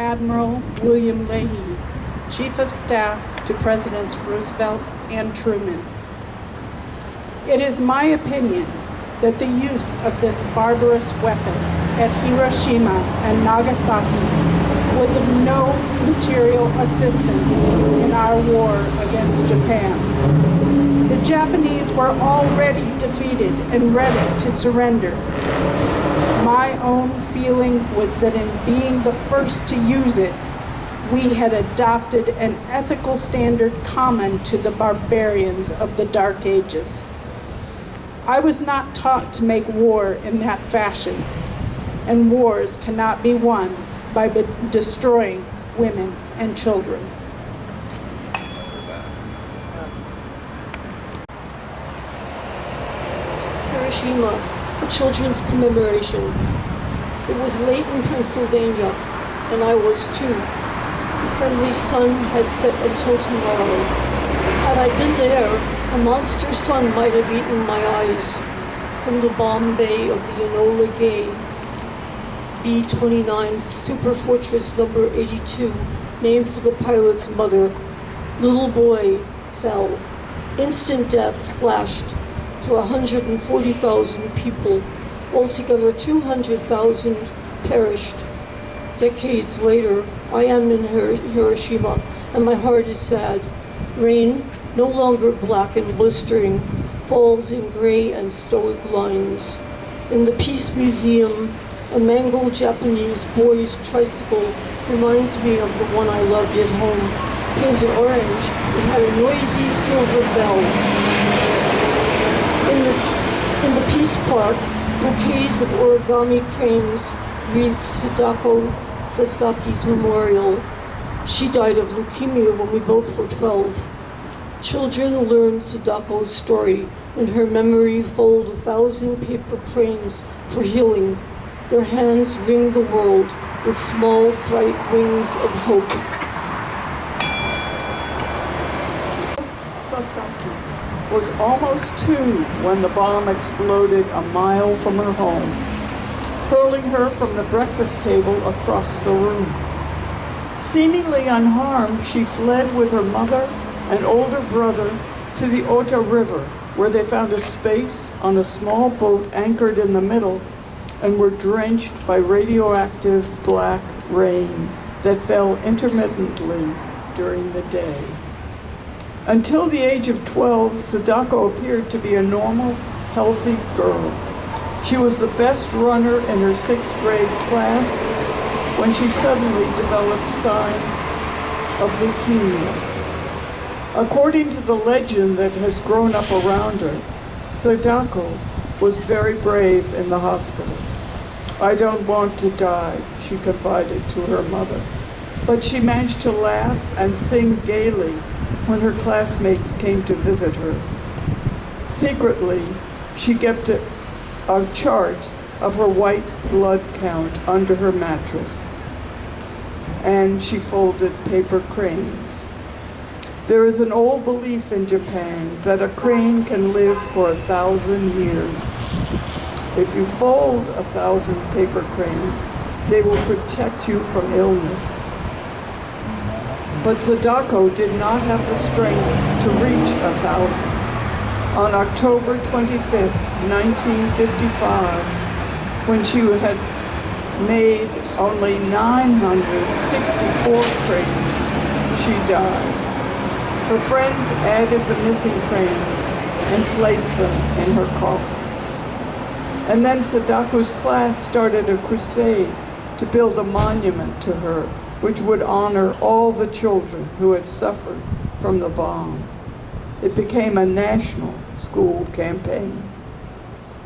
Admiral William Leahy, Chief of Staff to Presidents Roosevelt and Truman. It is my opinion that the use of this barbarous weapon at Hiroshima and Nagasaki was of no material assistance in our war against Japan. The Japanese were already defeated and ready to surrender. My own feeling was that in being the first to use it, we had adopted an ethical standard common to the barbarians of the Dark Ages. I was not taught to make war in that fashion, and wars cannot be won by destroying women and children. Hiroshima, a children's commemoration. It was late in Pennsylvania, and I was too. The friendly sun had set until tomorrow. Had I been there, a monster sun might have eaten my eyes. From the bomb bay of the Enola Gay, B-29 Super Fortress number 82, named for the pilot's mother, little boy fell. Instant death flashed for 140,000 people. Altogether, 200,000 perished. Decades later, I am in Hiroshima, and my heart is sad. Rain, no longer black and blistering, falls in gray and stoic lines. In the Peace Museum, a mangled Japanese boy's tricycle reminds me of the one I loved at home. Painted orange, it had a noisy silver bell. In the Peace Park, bouquets of origami cranes wreathed Sadako Sasaki's memorial. She died of leukemia when we both were 12. Children learned Sadako's story. In her memory, fold 1,000 paper cranes for healing. Their hands ring the world with small, bright wings of hope. Sasaki was almost 2 when the bomb exploded a mile from her home, hurling her from the breakfast table across the room. Seemingly unharmed, she fled with her mother and older brother to the Ota River, where they found a space on a small boat anchored in the middle and were drenched by radioactive black rain that fell intermittently during the day. Until the age of 12, Sadako appeared to be a normal, healthy girl. She was the best runner in her 6th grade class when she suddenly developed signs of leukemia. According to the legend that has grown up around her, Sadako was very brave in the hospital. "I don't want to die," she confided to her mother. But she managed to laugh and sing gaily when her classmates came to visit her. Secretly, she kept a chart of her white blood count under her mattress, and she folded paper cranes. There is an old belief in Japan that a crane can live for 1,000 years. If you fold 1,000 paper cranes, they will protect you from illness. But Sadako did not have the strength to reach 1,000. On October 25th, 1955, when she had made only 964 cranes, she died. Her friends added the missing cranes and placed them in her coffin. And then Sadako's class started a crusade to build a monument to her, which would honor all the children who had suffered from the bomb. It became a national school campaign.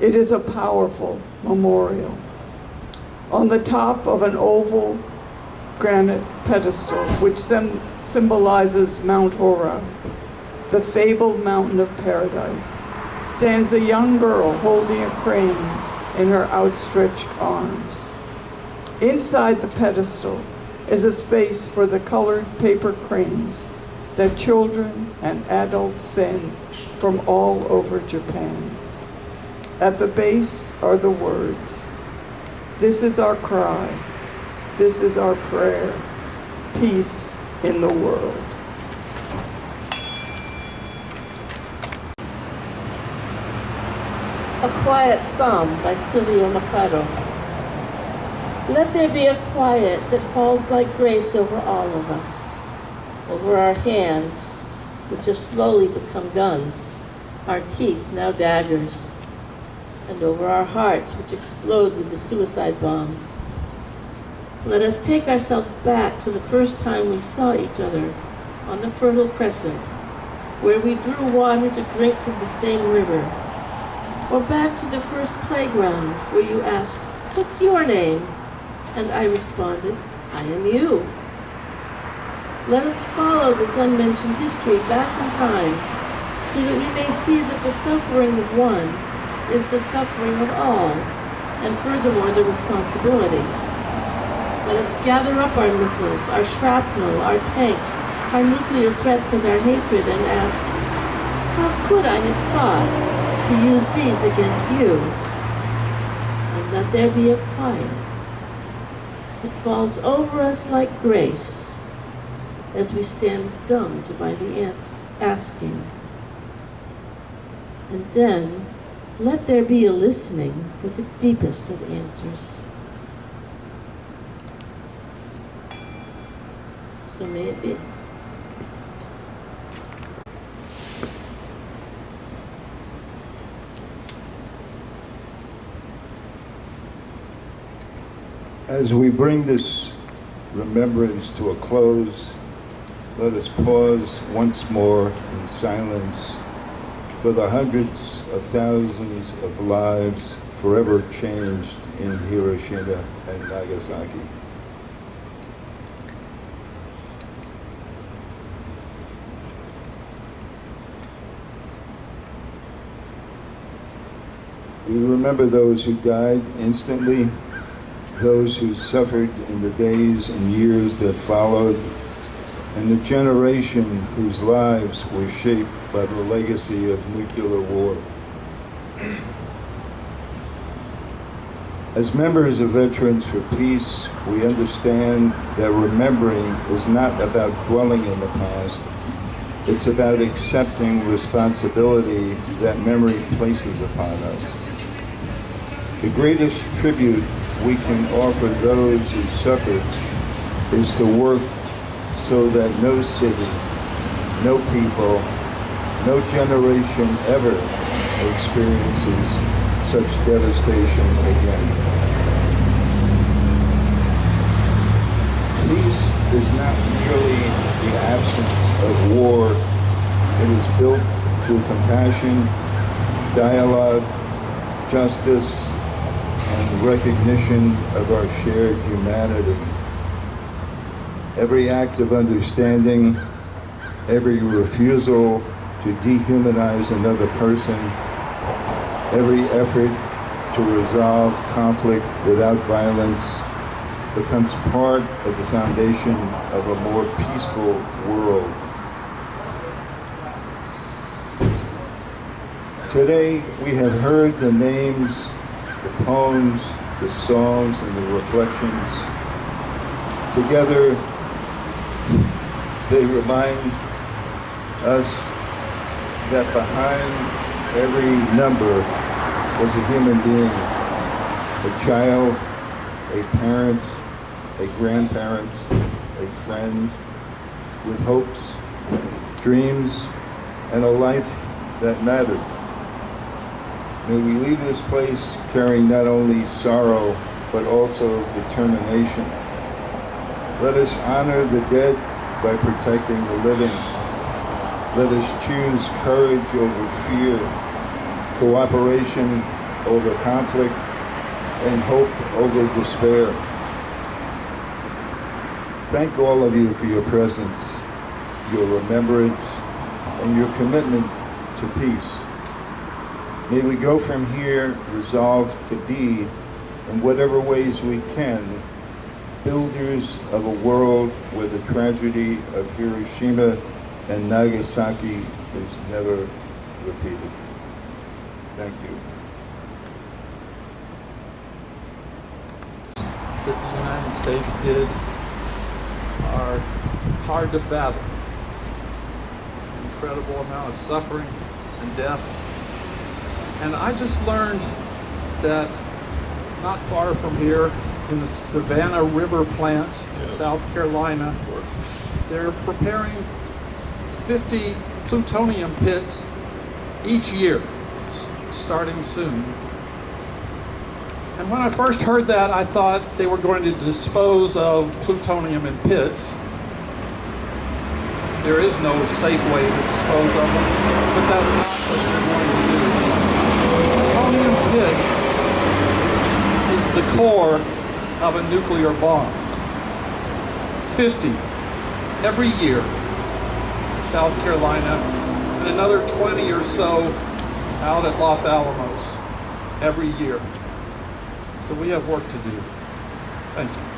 It is a powerful memorial. On the top of an oval granite pedestal, which symbolizes Mount Hora, the fabled mountain of paradise, stands a young girl holding a crane in her outstretched arms. Inside the pedestal is a space for the colored paper cranes that children and adults send from all over Japan. At the base are the words, "This is our cry. This is our prayer. Peace in the world. A Quiet Psalm by Silvio Machado. Let there be a quiet that falls like grace over all of us, over our hands, which have slowly become guns, our teeth now daggers, and over our hearts, which explode with the suicide bombs. Let us take ourselves back to the first time we saw each other on the Fertile Crescent, where we drew water to drink from the same river, or back to the first playground where you asked, "What's your name?" And I responded, "I am you." Let us follow this unmentioned history back in time so that we may see that the suffering of one is the suffering of all, and furthermore the responsibility. Let us gather up our missiles, our shrapnel, our tanks, our nuclear threats and our hatred and ask, how could I have thought to use these against you? And let there be a quiet that falls over us like grace as we stand dumbed by the asking. And then let there be a listening for the deepest of answers. So may it be. As we bring this remembrance to a close, let us pause once more in silence for the hundreds of thousands of lives forever changed in Hiroshima and Nagasaki. We remember those who died instantly, those who suffered in the days and years that followed, and the generation whose lives were shaped by the legacy of nuclear war. As members of Veterans for Peace, we understand that remembering is not about dwelling in the past. It's about accepting responsibility that memory places upon us. The greatest tribute we can offer those who suffered is to work so that no city, no people, no generation ever experiences such devastation again. Peace is not merely the absence of war. It is built through compassion, dialogue, justice, and recognition of our shared humanity. Every act of understanding, every refusal to dehumanize another person, every effort to resolve conflict without violence becomes part of the foundation of a more peaceful world. Today, we have heard the names, the poems, the songs, and the reflections. Together, they remind us that behind every number was a human being, a child, a parent, a grandparent, a friend, with hopes, dreams, and a life that mattered. May we leave this place carrying not only sorrow, but also determination. Let us honor the dead by protecting the living. Let us choose courage over fear, cooperation over conflict, and hope over despair. Thank all of you for your presence, your remembrance, and your commitment to peace. May we go from here resolved to be, in whatever ways we can, builders of a world where the tragedy of Hiroshima and Nagasaki is never repeated. Thank you. That the United United States did are hard to fathom. An incredible amount of suffering and death. And I just learned that not far from here, in the Savannah River plant in South Carolina, they're preparing 50 plutonium pits each year, starting soon. And when I first heard that, I thought they were going to dispose of plutonium in pits. There is no safe way to dispose of them, but that's not what they're going to do. Plutonium pit is the core of a nuclear bomb. 50 every year in South Carolina, and another 20 or so out at Los Alamos every year. So we have work to do. Thank you.